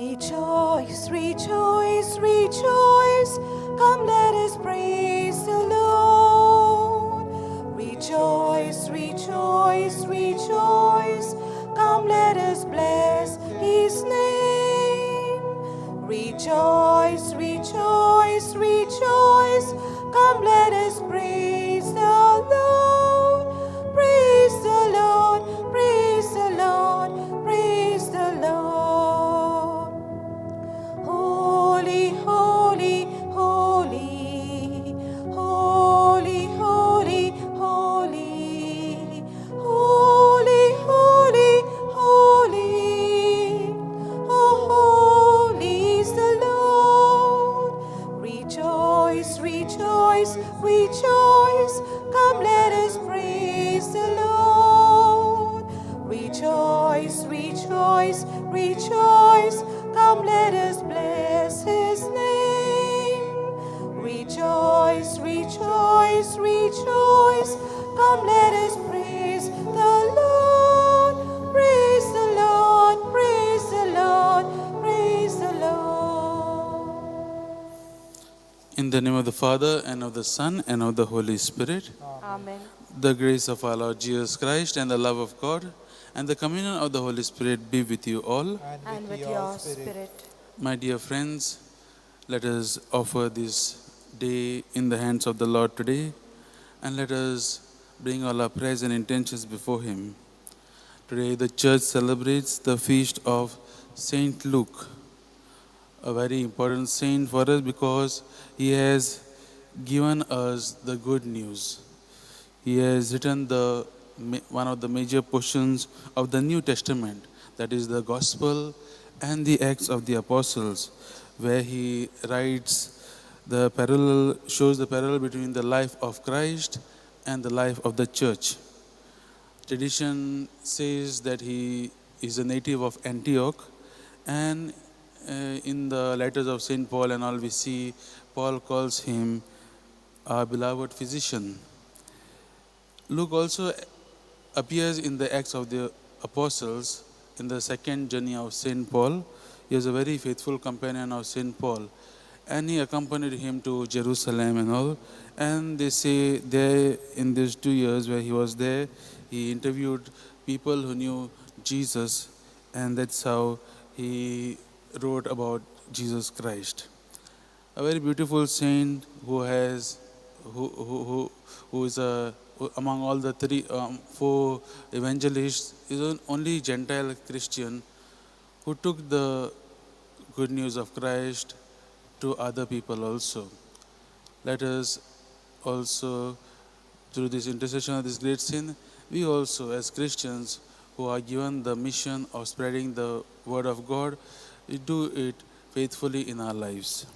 Rejoice, rejoice, rejoice. Come, let us praise the Lord. Rejoice, rejoice, rejoice. Come, let us bless his name. Rejoice, rejoice, rejoice. Come, let us praise the Lord. Praise the Lord, praise the Lord, praise the Lord. Holy, holy, holy, holy, holy, holy, holy, holy, holy. Oh, holy is the Lord. Rejoice, rejoice, rejoice. Come, let us praise the Lord. Rejoice, rejoice, rejoice. Come, let us bless his name. Rejoice, rejoice, rejoice. Come, let us praise the Lord. Praise the Lord, praise the Lord, praise the Lord. In the name of the Father, and of the Son, and of the Holy Spirit. Amen. The grace of our Lord Jesus Christ, and the love of God, and the communion of the Holy Spirit be with you all. And with your spirit. My dear friends, let us offer this day in the hands of the Lord today, and let us bring all our prayers and intentions before him. Today the church celebrates the feast of Saint Luke, a very important saint for us because he has given us the good news. He has written one of the major portions of the New Testament, that is the Gospel and the Acts of the Apostles, where he shows the parallel between the life of Christ and the life of the church. Tradition says that he is a native of Antioch, and in the letters of St. Paul and all we see, Paul calls him our beloved physician. Luke also appears in the Acts of the Apostles in the second journey of St. Paul. He was a very faithful companion of St. Paul, and he accompanied him to Jerusalem and all. And they say there in these 2 years where he was there, he interviewed people who knew Jesus, and that's how he wrote about Jesus Christ. A very beautiful saint who is among all the four evangelists, is the only Gentile Christian who took the good news of Christ to other people also. Let us also, through this intercession of this great saint, we also as Christians who are given the mission of spreading the word of God, we do it faithfully in our lives.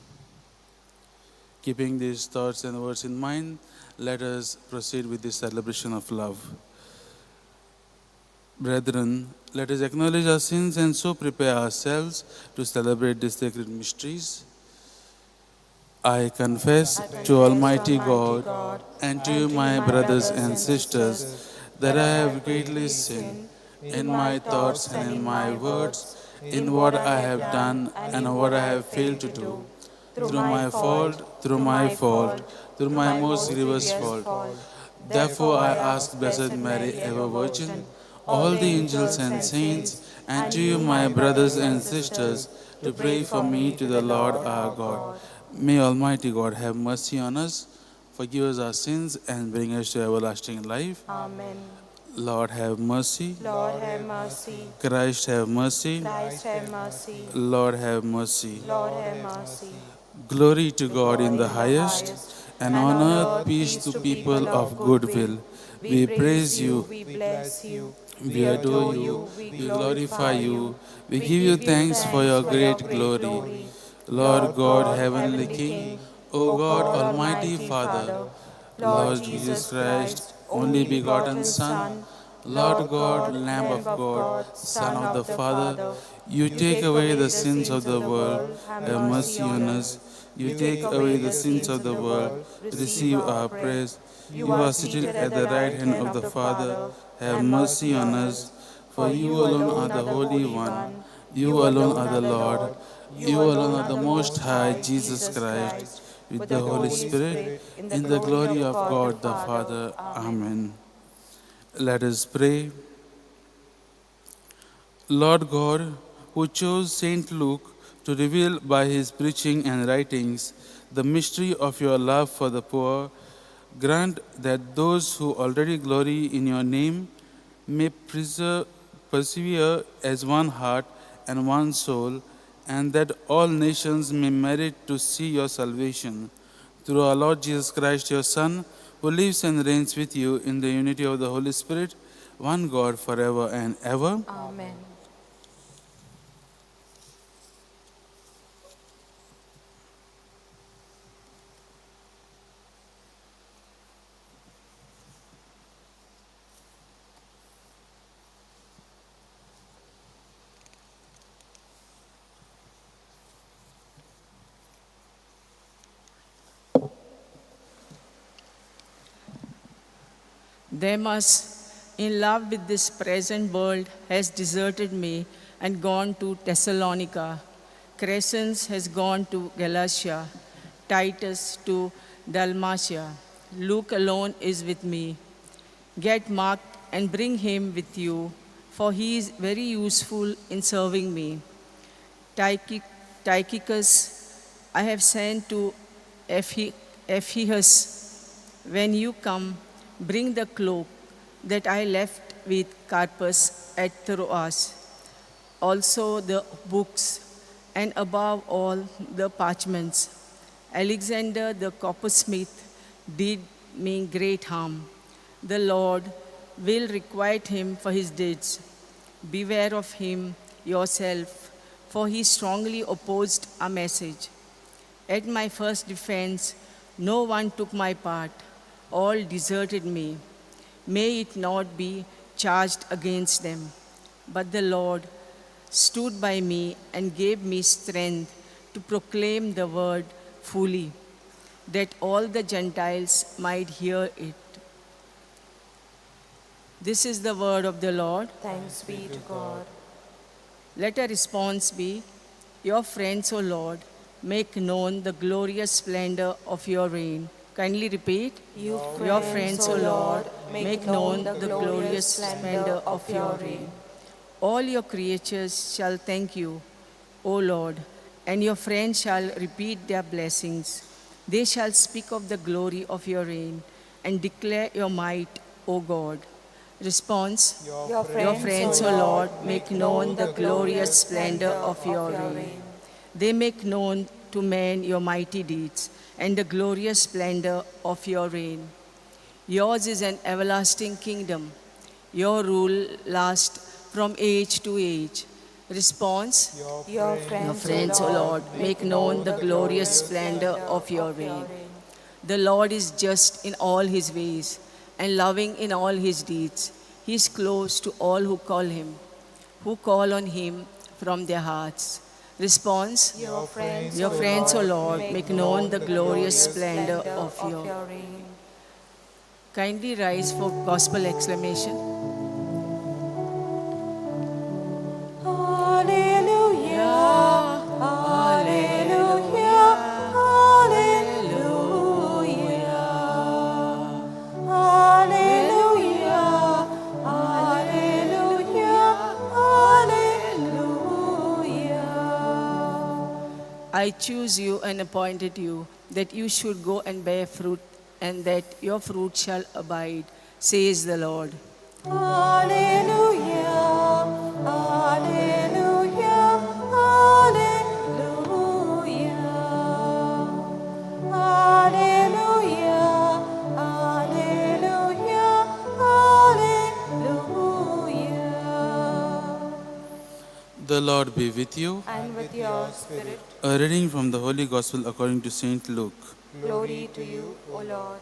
Keeping these thoughts and words in mind, let us proceed with this celebration of love. Brethren, let us acknowledge our sins and so prepare ourselves to celebrate these sacred mysteries. I confess to Almighty God and to you, my brothers and sisters, that I have greatly sinned in my thoughts and in my words, in what I have done and what I have failed to do. Through my fault, through my most grievous fault. Therefore I ask Blessed Mary, ever Virgin, all the angels and saints, and to you, my brothers and sisters, to pray for me to the Lord our God. May Almighty God have mercy on us, forgive us our sins, and bring us to everlasting life. Amen. Lord have mercy. Lord have mercy. Christ have mercy. Christ have mercy. Lord have mercy. Lord have mercy. Glory to God in the highest, and on earth peace to people of good will. We praise you, we bless you, we adore you, we glorify you, we give you thanks for your great glory. Lord God, heavenly King, O God, Almighty Father, Lord Jesus Christ, only begotten Son, Lord God, Lamb of God, Son of the Father, you take away the sins of the world, have mercy on us. You take away the sins of the world, receive our praise. You are seated at the right hand of the Father, have mercy on us. For you alone are the Holy One. You alone are the Lord. You alone are the Most High, Jesus Christ, with the Holy Spirit, in the glory of God the Father. Amen. Let us pray. Lord God, who chose Saint Luke to reveal by his preaching and writings the mystery of your love for the poor, grant that those who already glory in your name may persevere as one heart and one soul, and that all nations may merit to see your salvation. Through our Lord Jesus Christ, your Son, who lives and reigns with you in the unity of the Holy Spirit, one God forever and ever. Amen. Demas, in love with this present world, has deserted me and gone to Thessalonica. Crescens has gone to Galatia, Titus to Dalmatia. Luke alone is with me. Get Mark and bring him with you, for he is very useful in serving me. Tychicus, I have sent to Ephesus. When you come, bring the cloak that I left with Carpus at Troas, also the books, and above all the parchments. Alexander the coppersmith did me great harm. The Lord will requite him for his deeds. Beware of him yourself, for he strongly opposed our message. At my first defense, no one took my part. All deserted me. May it not be charged against them. But the Lord stood by me and gave me strength to proclaim the word fully, that all the Gentiles might hear it. This is the word of the Lord. Thanks be to God. Let a response be, your friends, O Lord, make known the glorious splendor of your reign. Kindly repeat. Your friends, O Lord, make known the glorious splendor of your reign. All your creatures shall thank you, O Lord, and your friends shall repeat their blessings. They shall speak of the glory of your reign and declare your might, O God. Response. Your friends, O Lord, make known the glorious splendor of your reign. They make known to men your mighty deeds and the glorious splendor of your reign. Yours is an everlasting kingdom. Your rule lasts from age to age. Response. Your Friends, O Lord, make known the glorious splendor of your reign. The Lord is just in all his ways and loving in all his deeds. He is close to all who call on him from their hearts. Response. Your friends, O Lord, make known the glorious splendor of your reign. Kindly rise for gospel acclamation. Hallelujah, hallelujah, hallelujah, hallelujah, hallelujah, hallelujah. I choose you and appointed you, that you should go and bear fruit, and that your fruit shall abide, says the Lord. Hallelujah, hallelujah, hallelujah, hallelujah, hallelujah, hallelujah. The Lord be with you. And with your spirit, A reading from the Holy Gospel according to Saint Luke. glory to you, O Lord.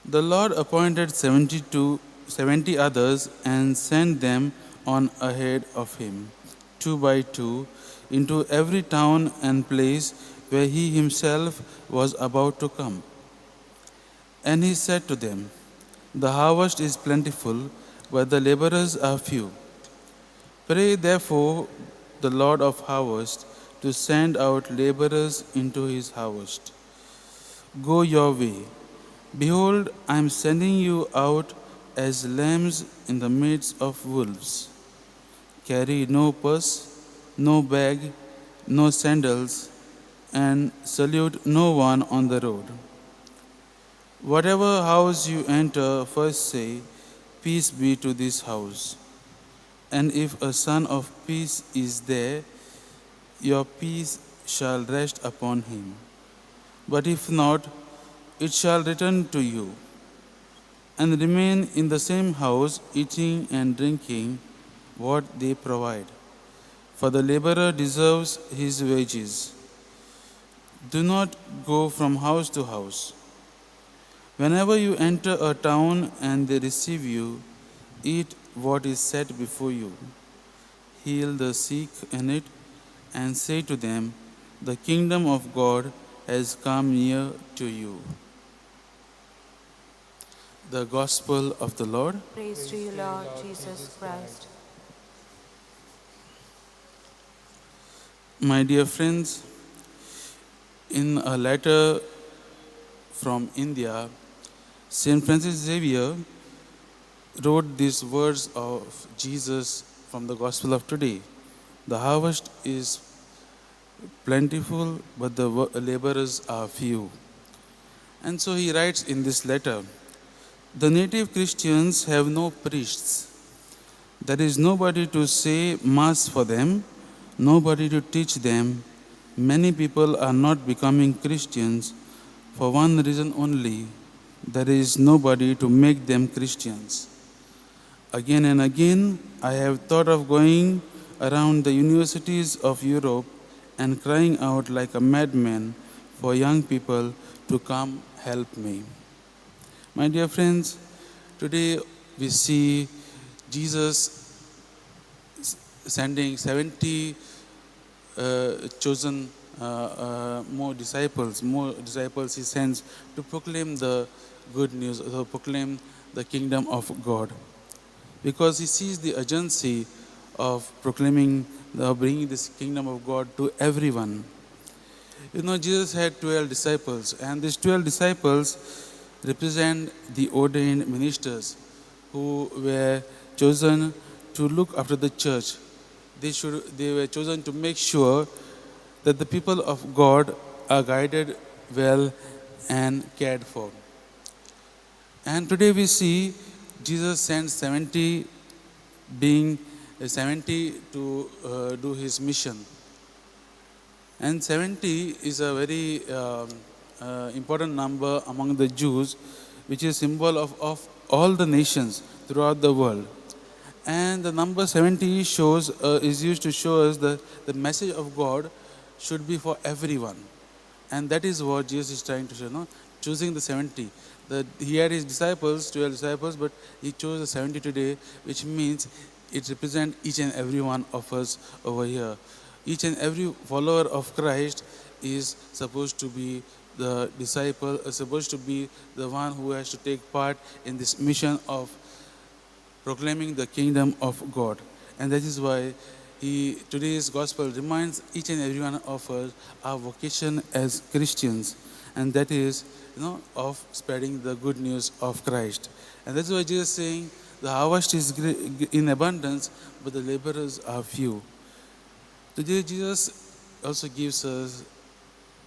The Lord appointed 70 others and sent them on ahead of him, 2 by 2, into every town and place where he himself was about to come. And he said to them, the harvest is plentiful, but the laborers are few. Pray therefore the Lord of harvest to send out laborers into his harvest. Go your way. Behold, I am sending you out as lambs in the midst of wolves. Carry no purse, no bag, no sandals, and salute no one on the road. Whatever house you enter, first say, Peace be to this house. And if a son of peace is there, your peace shall rest upon him. But if not, it shall return to you. And remain in the same house, eating and drinking what they provide. For the laborer deserves his wages. Do not go from house to house. Whenever you enter a town and they receive you, eat what is set before you. Heal the sick in it, and say to them, The kingdom of God has come near to you. The Gospel of the Lord. Praise to you, Lord Jesus Christ. My dear friends, in a letter from India, Saint Francis Xavier wrote these words of Jesus from the Gospel of today. The harvest is plentiful, but the laborers are few. And so he writes in this letter, the native Christians have no priests. There is nobody to say Mass for them, nobody to teach them. Many people are not becoming Christians for one reason only: there is nobody to make them Christians. Again and again, I have thought of going around the universities of Europe and crying out like a madman for young people to come help me. My dear friends, today we see Jesus sending 70 chosen more disciples he sends to proclaim the good news, to proclaim the kingdom of God. Because he sees the urgency of proclaiming, bringing this kingdom of God to everyone. You know, Jesus had 12 disciples, and these 12 disciples represent the ordained ministers who were chosen to look after the church. They were chosen to make sure that the people of God are guided well and cared for. And today we see Jesus sends 70 to do his mission. And 70 is a very important number among the Jews, which is symbol of all the nations throughout the world. And the number 70 is used to show us that the message of God should be for everyone. And that is what Jesus is trying to show, no? Choosing the 70. He had his disciples, 12 disciples, but he chose the 70 today, which means it represents each and every one of us over here. Each and every follower of Christ is supposed to be the disciple, supposed to be the one who has to take part in this mission of proclaiming the kingdom of God. And that is why today's gospel reminds each and every one of us our vocation as Christians, and that is, of spreading the good news of Christ. And that's why Jesus is saying, the harvest is in abundance, but the laborers are few. Today, Jesus also gives us,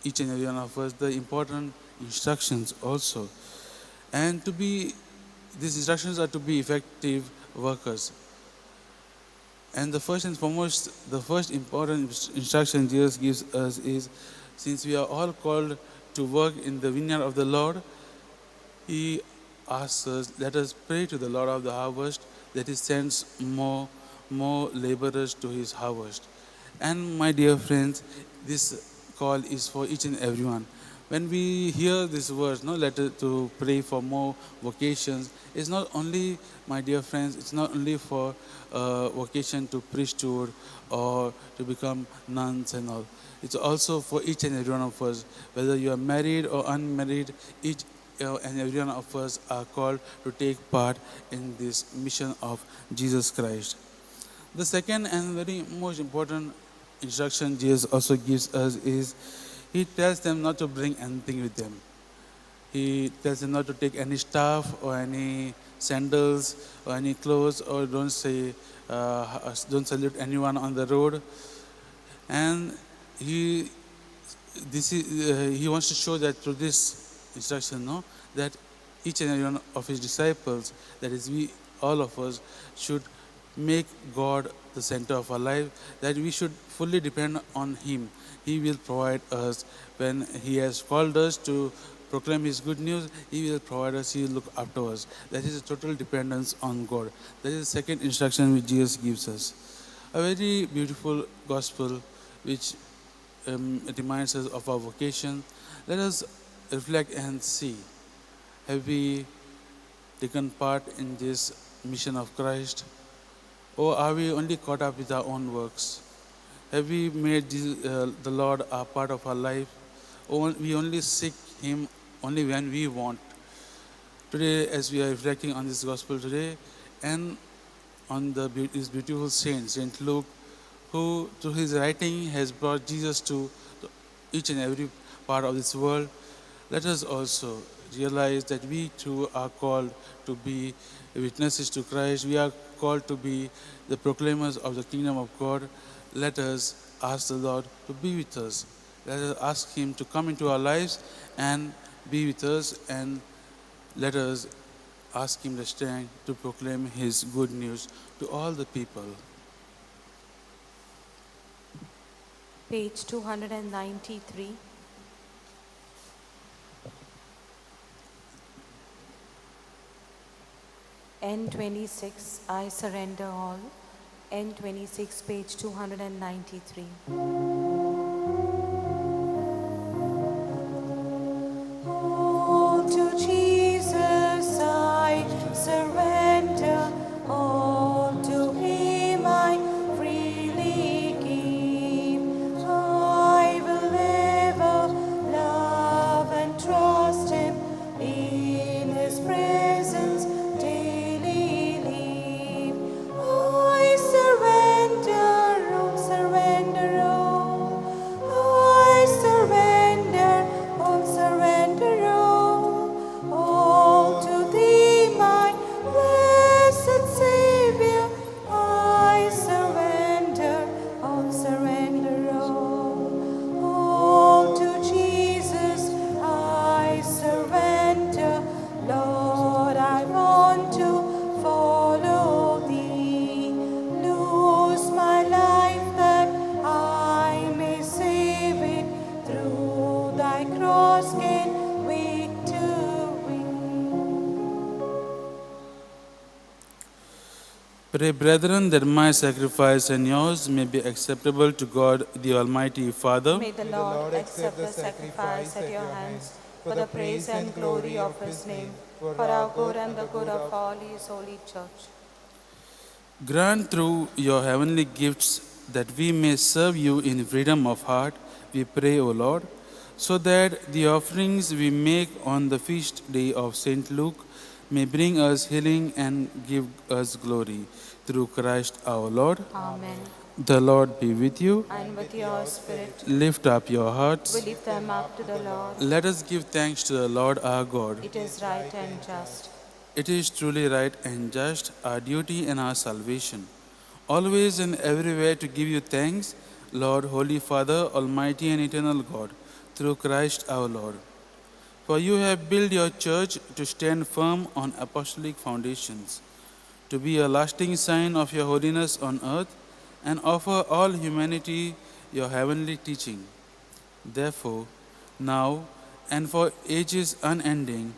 each and every one of us, the important instructions also. And these instructions are to be effective workers. And the first and foremost, the first important instruction Jesus gives us is, since we are all called to work in the vineyard of the Lord, he asks us, let us pray to the Lord of the harvest that he sends more laborers to his harvest. And my dear friends, this call is for each and everyone. When we hear this verse, letter to pray for more vocations, it's not only, my dear friends, it's not only for vocation to priesthood or to become nuns and all. It's also for each and every one of us, whether you are married or unmarried. Each and every one of us are called to take part in this mission of Jesus Christ. The second and very most important instruction Jesus also gives us is he tells them not to bring anything with them. He tells them not to take any staff or any sandals or any clothes, or don't salute anyone on the road. And he he wants to show that through this instruction, no, that each and every one of his disciples, that is we, all of us, should make God the center of our life, that we should fully depend on him. He will provide us when he has called us to proclaim his good news. He will provide us, he will look after us. That is a total dependence on God. That is the second instruction which Jesus gives us. A very beautiful gospel which reminds us of our vocation. Let us reflect and see, have we taken part in this mission of Christ, or are we only caught up with our own works? Have we made the Lord a part of our life, or we only seek him only when we want? Today, as we are reflecting on this gospel today, and on his beautiful saint, Saint Luke, who through his writing has brought Jesus to each and every part of this world, let us also realize that we too are called to be witnesses to Christ. We are called to be the proclaimers of the kingdom of God. Let us ask the Lord to be with us. Let us ask him to come into our lives and be with us, and let us ask him the strength to proclaim his good news to all the people. Page 293. N26, I surrender all. N26, page 293. All to Jesus I surrender, all to him I freely give. I will ever love and trust him, in his presence daily live. I surrender, oh, surrender, oh. I surrender, oh, surrender, oh. All to thee, my blessed Savior. I surrender, oh, surrender, oh. All to Jesus I surrender. Lord, I want to follow thee. Lose my life that I may save it. Through thy cross gain victory. Pray, brethren, that my sacrifice and yours may be acceptable to God, the Almighty Father. May the Lord accept the sacrifice at your hands for the praise and glory of his name, for our good and the good of all his holy church. Grant through your heavenly gifts that we may serve you in freedom of heart, we pray, O Lord, so that the offerings we make on the feast day of Saint Luke may bring us healing and give us glory. Through Christ our Lord. Amen. The Lord be with you. And with your spirit, Lift up your hearts. we lift them up to the Lord. Let us give thanks to the Lord our God. It is right and just. It is truly right and just, our duty and our salvation, always and everywhere to give you thanks, Lord, Holy Father, Almighty and eternal God, through Christ our Lord. For you have built your church to stand firm on apostolic foundations, to be a lasting sign of your holiness on earth, and offer all humanity your heavenly teaching. Therefore, now and for ages unending,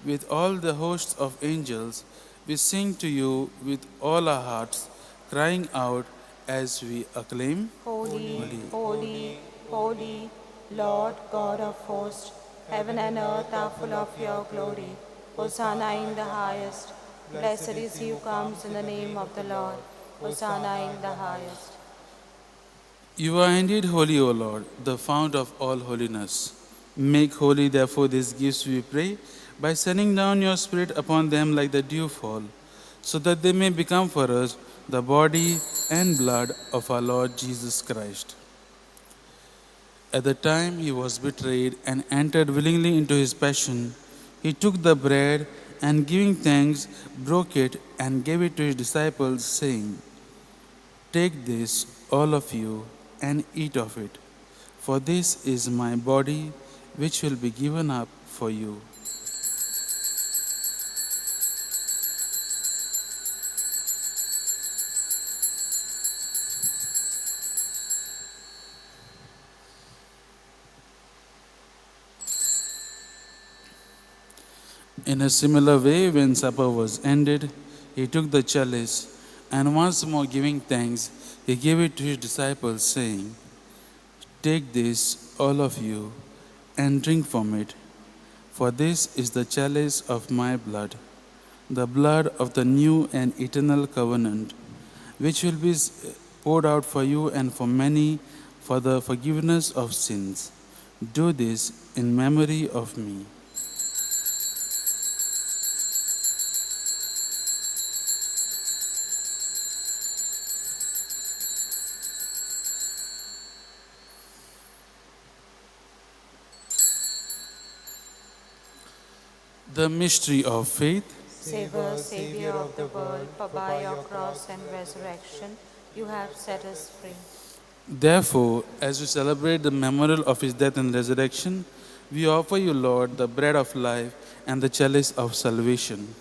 with all the hosts of angels, we sing to you with all our hearts, crying out as we acclaim, Holy, holy, holy, Lord God of hosts, heaven and earth are full of your glory. Hosanna in the highest. Blessed is he who comes in the name of the Lord. Hosanna in the highest. You are indeed holy, O Lord, the fount of all holiness. Make holy, therefore, these gifts, we pray, by sending down your Spirit upon them like the dewfall, so that they may become for us the body and blood of our Lord Jesus Christ. At the time he was betrayed and entered willingly into his passion, he took the bread and giving thanks, broke it and gave it to his disciples, saying, "Take this, all of you, and eat of it, for this is my body, which will be given up for you." In a similar way, when supper was ended, he took the chalice, and once more giving thanks, he gave it to his disciples, saying, "Take this, all of you, and drink from it, for this is the chalice of my blood, the blood of the new and eternal covenant, which will be poured out for you and for many for the forgiveness of sins. Do this in memory of me." The mystery of faith. Save us, Savior of the world, for by your cross and resurrection you have set us free. Therefore, as we celebrate the memorial of his death and resurrection, we offer you, Lord, the bread of life and the chalice of salvation,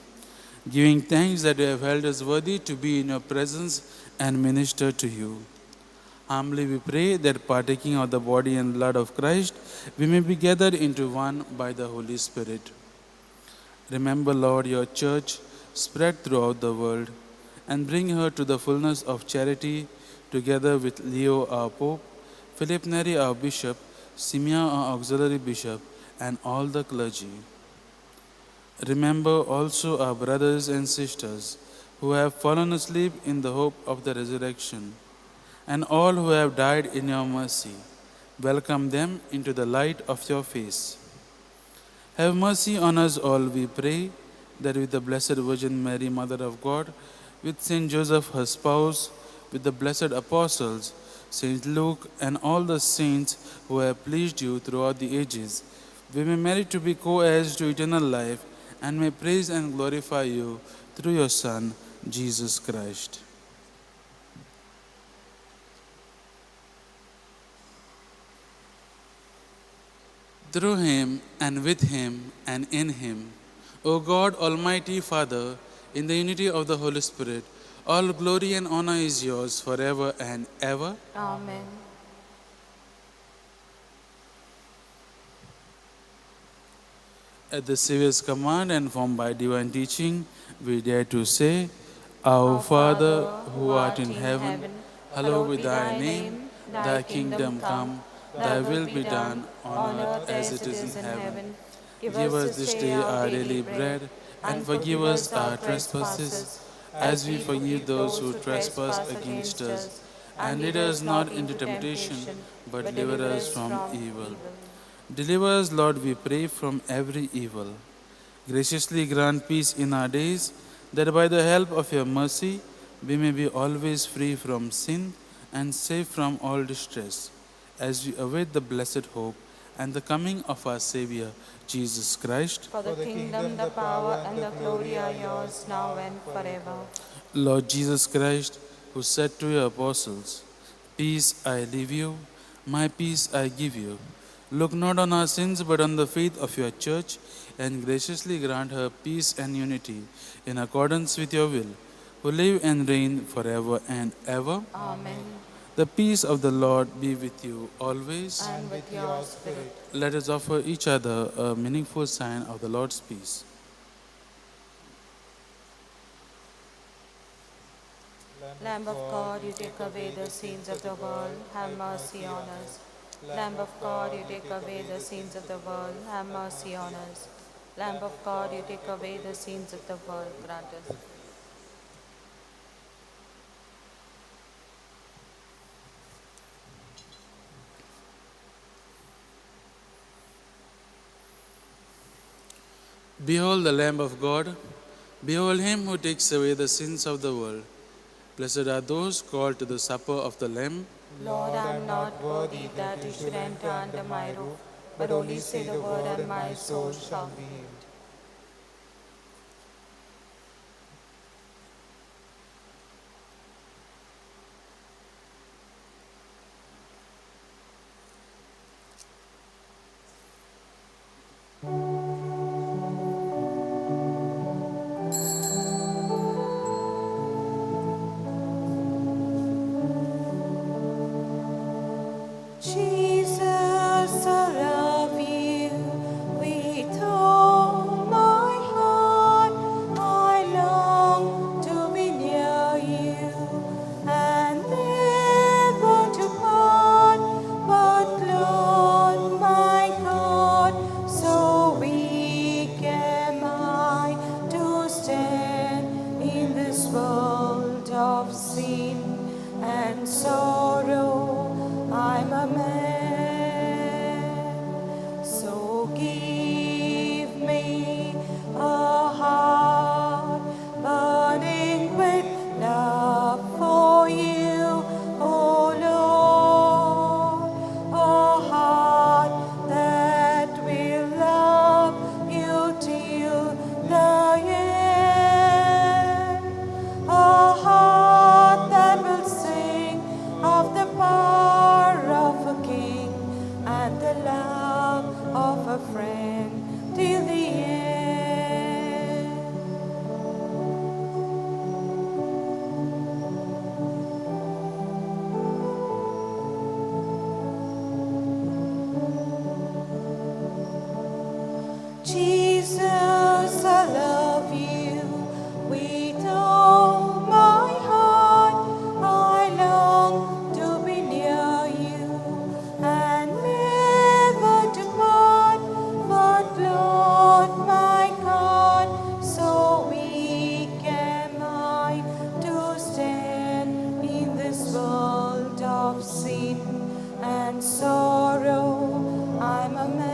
giving thanks that you have held us worthy to be in your presence and minister to you. Humbly we pray that partaking of the body and blood of Christ, we may be gathered into one by the Holy Spirit. Remember, Lord, your church spread throughout the world, and bring her to the fullness of charity, together with Leo our Pope, Philip Neri our Bishop, Simeon our Auxiliary Bishop, and all the clergy. Remember also our brothers and sisters who have fallen asleep in the hope of the resurrection, and all who have died in your mercy. Welcome them into the light of your face. Have mercy on us all, we pray, that with the Blessed Virgin Mary, Mother of God, with Saint Joseph, her spouse, with the blessed apostles, Saint Luke, and all the saints who have pleased you throughout the ages, we may merit to be co-heirs to eternal life, and may praise and glorify you through your Son, Jesus Christ. Through him, and with him, and in him, O God, Almighty Father, in the unity of the Holy Spirit, all glory and honor is yours forever and ever. Amen. At the Saviour's command and formed by divine teaching, we dare to say, Our Father, who art in heaven, hallowed be thy name. Thy kingdom come, thy will be done on earth as it is in heaven. Give us this day our daily bread, and forgive us our trespasses, as we forgive those who trespass against us. And lead us not into temptation, but deliver us from evil. Deliver us, Lord, we pray, from every evil. Graciously grant peace in our days, that by the help of your mercy we may be always free from sin and safe from all distress, as we await the blessed hope and the coming of our Savior, Jesus Christ. For the kingdom, the power, and the glory are yours now and forever. Lord Jesus Christ, who said to your apostles, Peace I leave you, my peace I give you. Look not on our sins, but on the faith of your church, and graciously grant her peace and unity in accordance with your will, who live and reign forever and ever. Amen. The peace of the Lord be with you always. And with your spirit. Let us offer each other a meaningful sign of the Lord's peace. Lamb of God, you take away the sins of the world, have mercy on us. Lamb of God, you take away the sins of the world, have mercy on us. Lamb of God, you take away the sins of the world, grant us. Behold the Lamb of God, Behold him who takes away the sins of the world. Blessed are those called to the supper of the Lamb. Lord, I am not worthy that you should enter under my roof, but only say the word and my soul shall be healed. Jesus, I love you with all my heart. I long to be near you and never to part. But Lord, my God, so weak am I to stand in this world of sin and sorrow. I'm a man, so give me a heart burning with love for you, O Lord, a heart that will love you till the end, a heart that will sing of the power of a king and the love of a friend till the end. Jesus, I love you with all my heart. I long to be near you and never to part. But Lord, my God, so weak am I to stand in this world of sin and sorrow. I'm a man.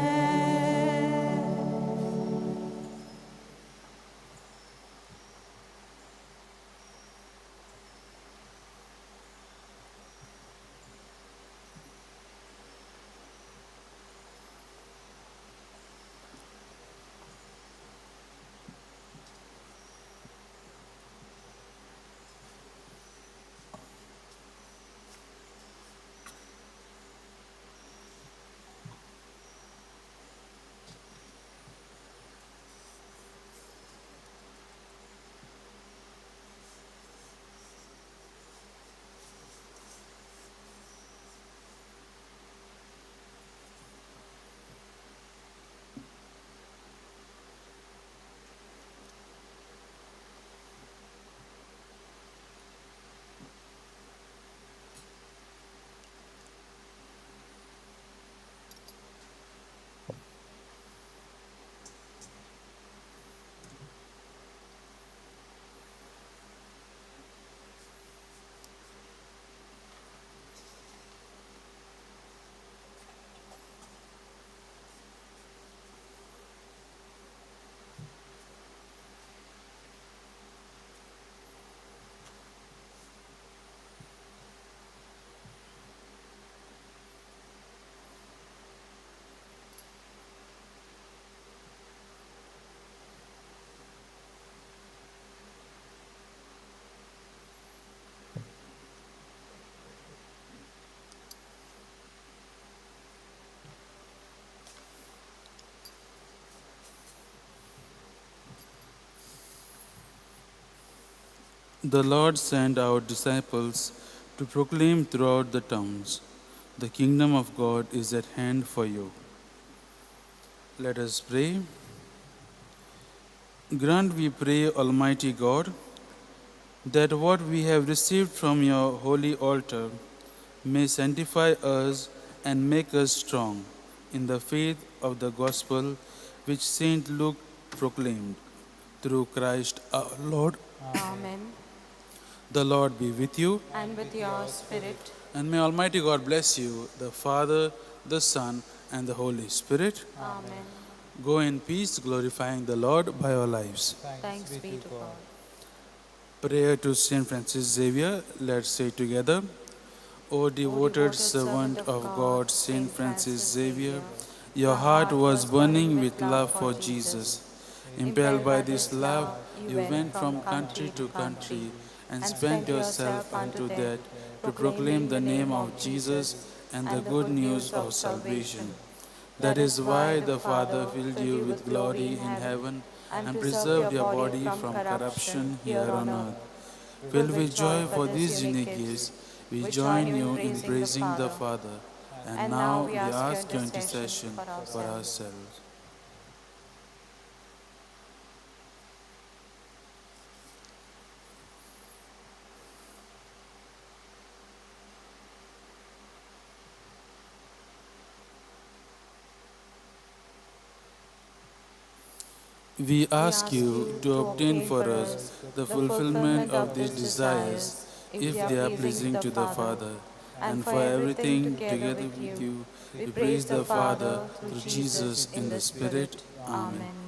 The Lord sent out disciples to proclaim throughout the towns, the kingdom of God is at hand for you. Let us pray. Grant, we pray, Almighty God, that what we have received from your holy altar may sanctify us and make us strong in the faith of the gospel which Saint Luke proclaimed, through Christ our Lord. Amen. The Lord be with you, And with your spirit. and may Almighty God bless you, the Father, the Son, and the Holy Spirit. Amen. Go in peace, glorifying the Lord by our lives. Thanks be to God. Prayer to Saint Francis Xavier. Let's say together. O devoted servant of God, Saint Francis Xavier, your heart was burning with love for Jesus. Impelled by this love, you went from country to country and spent yourself unto death to proclaim the name of Jesus and the good news of salvation. That is why the Father filled you with glory in heaven and preserved your body from corruption here on earth. Filled with joy for these unique gifts, we join you in praising the Father. And now we ask your intercession for ourselves. We ask you to obtain for us the fulfillment of these desires, if they are pleasing to the Father. And for everything, together with you, we praise the Father through Jesus in the Spirit. Amen.